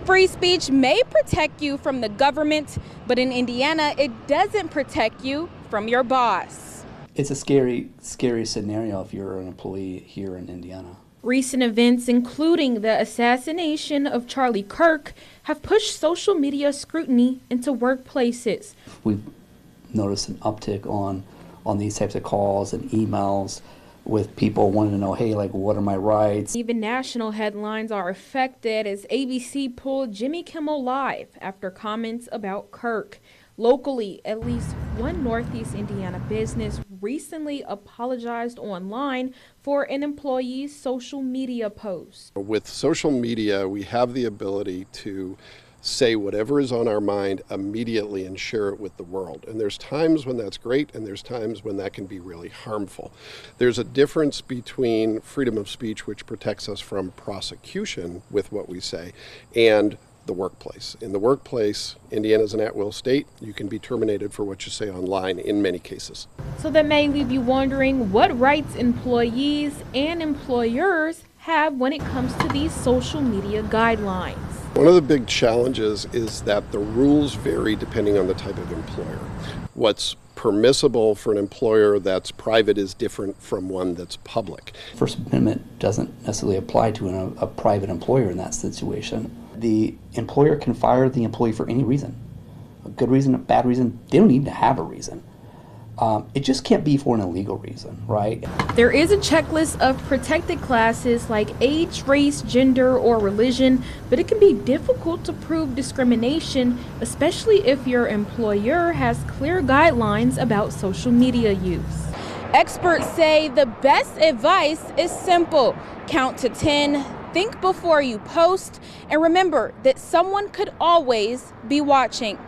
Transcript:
Free speech may protect you from the government, but in Indiana, it doesn't protect you from your boss. It's a scary scenario if you're an employee here in Indiana. Recent events, including the assassination of Charlie Kirk, have pushed social media scrutiny into workplaces. We've noticed an uptick on these types of calls and emails with people wanting to know, hey, like, what are my rights? Even national headlines are affected as ABC pulled Jimmy Kimmel Live after comments about Kirk. Locally, at least one Northeast Indiana business recently apologized online for an employee's social media post. With social media, we have the ability to say whatever is on our mind immediately and share it with the world. And there's times when that's great, and there's times when that can be really harmful. There's a difference between freedom of speech, which protects us from prosecution with what we say, and the workplace. In the workplace, Indiana's an at-will state. You can be terminated for what you say online in many cases. So that may leave you wondering what rights employees and employers have when it comes to these social media guidelines. One of the big challenges is that the rules vary depending on the type of employer. What's permissible for an employer that's private is different from one that's public. First Amendment doesn't necessarily apply to a private employer in that situation. The employer can fire the employee for any reason. A good reason, a bad reason, they don't need to have a reason. It just can't be for an illegal reason, right? There is a checklist of protected classes like age, race, gender, or religion, but it can be difficult to prove discrimination, especially if your employer has clear guidelines about social media use. Experts say the best advice is simple. Count to 10, think before you post, and remember that someone could always be watching.